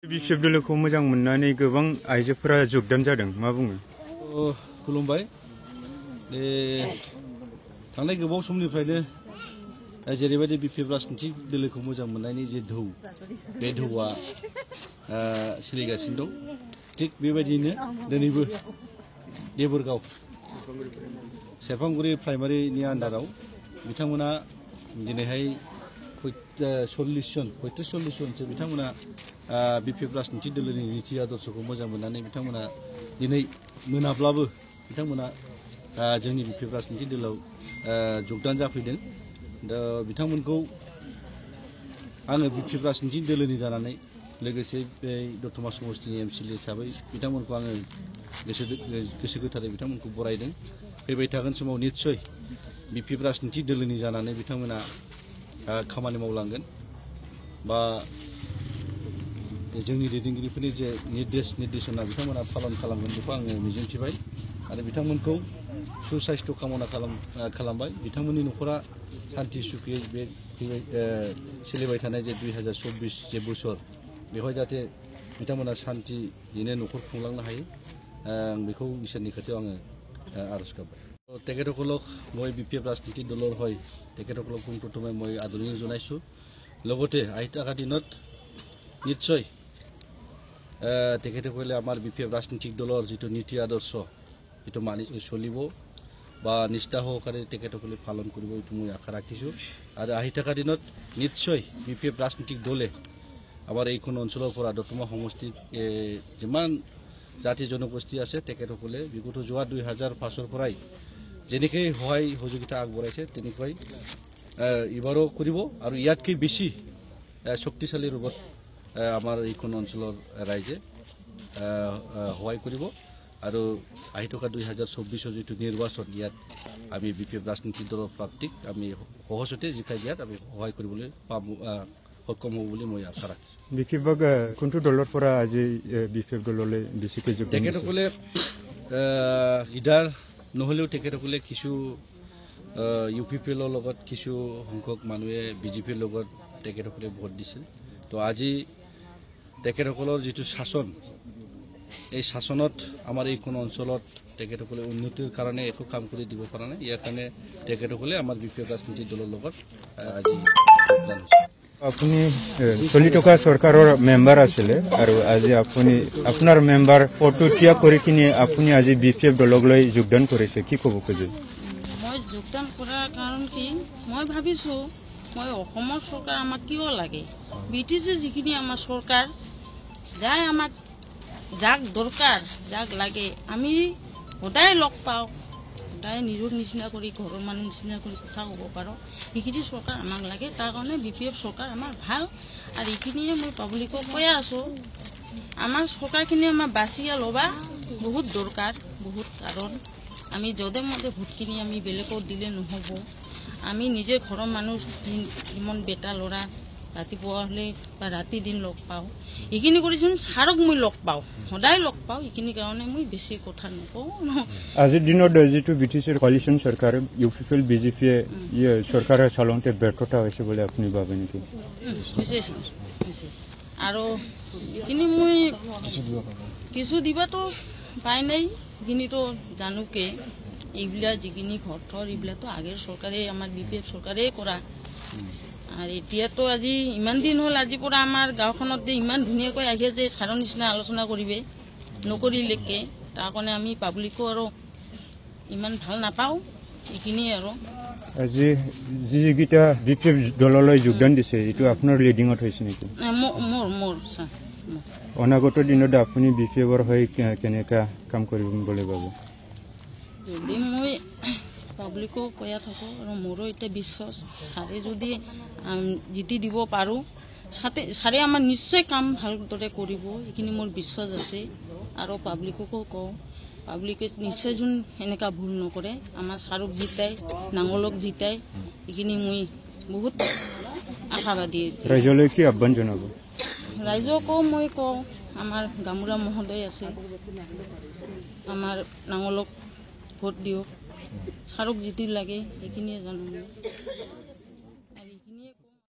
BPF दोलोखौ मोजां मोननानै गोबां आइजोफोरा जगदान जादों मा बुङो? खुलुमबाय। थांनाय गोबाव समनिफ्रायनो जेरैबायदि बिपिएफ राजनिति दोलोखौ मोजां मोननायनि जे धौ बे धौआ सोलिगासिनो दं। थिग बेबायदिनो दिनैबो देबोरगाव सेरफांगुरि प्राइमारिनि आन्डाराव बिथांमोना दिनैहाय 35 जनसो बिथांमोना बिपिएफ राजनिति दोलोनि नीति आदर्शखौ मोजां मोननानै बिथांमोना दिनै मोनाब्लाबो बिथांमोना जोंनि बिपिएफ राजनिति दोलोआव जगदान जाफैदों। दा बिथांमोनखौ आङो बिपिएफ राजनिति दोलोनि जानानै लोगोसे बे दतमा समस्तिनि एमसिएलए हिसाबै बिथांमोनखौ आङो गोसो गोथारै बिथांमोनखौ बरायदों। फैबाय थागोन समाव निस्सय बिपिएफ राजनिति दोलोनि जानानै बिथांमोना खामानि मावलांगोन बा जोंनि दैदेनगिरिफोरनि जे निर्देशना बिथांमोना पालन खालामगोन बेखौ आङो मिजिंथिबाय आरो बिथांमोनखौ सुसाइस्थ' कामना खालामबाय। बिथांमोननि न'खरा सान्ति सुखियै बे सोलिबाय थानाय जे 2024 जे बोसोर बेवहाय जाहाथे बिथांमोना सान्तियैनो न'खर खुंलांनो हायो आं बेखौ इसोरनि खाथियाव आङो आरज गाबबाय। তেখেতসকলক মই বিপিএফ ৰাজনীতি দলৰ হৈ তেখেতসকলক পোনপ্ৰথমে মই আদৰণি জনাইছোঁ। লগতে আহি থকা দিনত নিশ্চয় তেখেতসকলে আমাৰ বিপিএফ ৰাজনীতিক দলৰ যিটো নীতি আদৰ্শ সেইটো মানি চলিব বা নিষ্ঠা সহকাৰে তেখেতসকলে পালন কৰিব এইটো মই আশা ৰাখিছোঁ। আৰু আহি থকা দিনত নিশ্চয় বিপিএফ ৰাজনীতিক দলে আমাৰ এইখন অঞ্চলৰ পৰা দতমা সমষ্টিত যিমান জাতি জনগোষ্ঠী আছে তেখেতসকলে বিগত যোৱা 2005 পৰাই যেনেকৈ সহায় সহযোগিতা আগবঢ়াইছে তেনেকৈ এইবাৰো কৰিব আৰু ইয়াতকৈ বেছি শক্তিশালী ৰূপত আমাৰ এইখন অঞ্চলৰ ৰাইজে সহায় কৰিব আৰু আহি থকা 2024 যিটো নিৰ্বাচন ইয়াত আমি বিপিএফ ৰাজনীতি দলৰ প্ৰাপ্তিক আমি সহজতে জিকাই দিয়াত আমি সহায় কৰিবলৈ সক্ষম হ'ব বুলি মই আশা ৰাখিছোঁ। বিশেষভাগ কোনটো দলৰ পৰা আজি বিপিএফ দললৈ বেছিকৈ যোগদান? তেখেতসকলে লিডাৰ নহ'লেও তেখেতসকলে কিছু ইউপিপিএলৰ লগত কিছু সংখ্যক মানুহে বিজেপিৰ লগত তেখেতসকলে ভোট দিছিল। তো আজি তেখেতসকলৰ যিটো শাসন এই শাসনত আমাৰ এইখন অঞ্চলত তেখেতসকলে উন্নতিৰ কাৰণে একো কাম কৰি দিব পৰা নাই। ইয়াৰ কাৰণে তেখেতসকলে আমাৰ বিপিএফ ৰাজনীতি দলৰ লগত আজি যোগদান হৈছে। আপুনি চলি থকা চৰকাৰৰ মেম্বাৰ আছিলে আৰু আজি আপুনি আপোনাৰ মেম্বাৰ পদটো ত্যাগ কৰি কিনে আপুনি আজি বিপিএফ দললৈ যোগদান কৰিছে, কি ক'ব খোজে? মই যোগদান কৰাৰ কাৰণ কি মই ভাবিছোঁ মই অসমৰ চৰকাৰ আমাক কিয় লাগে, ব্ৰিটিছে যিখিনি আমাৰ চৰকাৰ যাই আমাক যাক দৰকাৰ যাক লাগে আমি সদায় লগ পাওঁ, সদায় নিজৰ নিচিনা কৰি ঘৰৰ মানুহ নিচিনা কৰি কথা ক'ব পাৰোঁ, সেইখিনি চৰকাৰ আমাক লাগে। তাৰ কাৰণে বিপিএফ চৰকাৰ আমাৰ ভাল আৰু এইখিনিয়ে মই পাব্লিকক কৈ আছোঁ আমাৰ চৰকাৰখিনি আমাৰ বাচিয়া ল'বা বহুত দৰকাৰ বহুত কাৰণ আমি যধে মধে ভোটখিনি আমি বেলেগত দিলে নহ'ব। আমি নিজে ঘৰৰ মানুহ যিমান বেটা ল'ৰা ৰাতিপুৱা হ'লে বা ৰাতি দিন লগ পাওঁ এইখিনি কৰিছোন ছাৰক মই লগ পাওঁ সদায় লগ পাওঁ এইখিনি কাৰণে মই বেছি কথা নকওঁ। আজিৰ দিনত যিটো ব্ৰিটিছৰ কোৱালিশ্যন চৰকাৰ ইউপিপিএল বিজেপিয়ে চৰকাৰে চলাওঁতে ব্যৰ্থতা হৈছে বুলি আপুনি ভাবে নেকি? হৈছে আৰু এইখিনি মই কিছু দিবাতো পাই নাই। এইখিনিতো জানোকে এইবিলাক যিখিনি ঘৰ থৰ এইবিলাকতো আগৰ চৰকাৰে আমাৰ বিপিএফ চৰকাৰে কৰা আৰু এতিয়াতো আজি ইমান দিন হ'ল আজিৰ পৰা আমাৰ গাঁওখনত যে ইমান ধুনীয়াকৈ আহি যে ছাৰৰ নিচিনা আলোচনা কৰিবে নকৰিলেকে তাৰ কাৰণে আমি পাব্লিকো আৰু ইমান ভাল নাপাওঁ এইখিনিয়ে আৰু। আজি যিকেইটা বিপিএফ দললৈ যোগদান দিছে এইটো আপোনাৰ লিডিঙত হৈছে নেকি? মোৰ অনাগত দিনত আপুনি বিপিএফৰ হৈ কেনেকুৱা কাম কৰিব বুলি ভাবে? যদি মই পাব্লিকো কৈয়া থাকোঁ আৰু মোৰো এতিয়া বিশ্বাস ছাৰে যদি জিতি দিব পাৰোঁ ছাৰে আমাৰ নিশ্চয় কাম ভালদৰে কৰিব এইখিনি মোৰ বিশ্বাস আছে। আৰু পাব্লিককো কওঁ পাব্লিকে নিশ্চয় যোন এনেকুৱা ভুল নকৰে আমাৰ ছাৰক জিতাই নাঙলক জিতাই এইখিনি মই বহুত আশাবাদী। ৰাইজলৈ কি আহ্বান জনাব? ৰাইজকো মই কওঁ আমাৰ গামোৰা মহোদয় আছে আমাৰ নাঙলক ভোট দিয়ক ছাৰক জিতি লাগে এইখিনিয়ে জানো মই।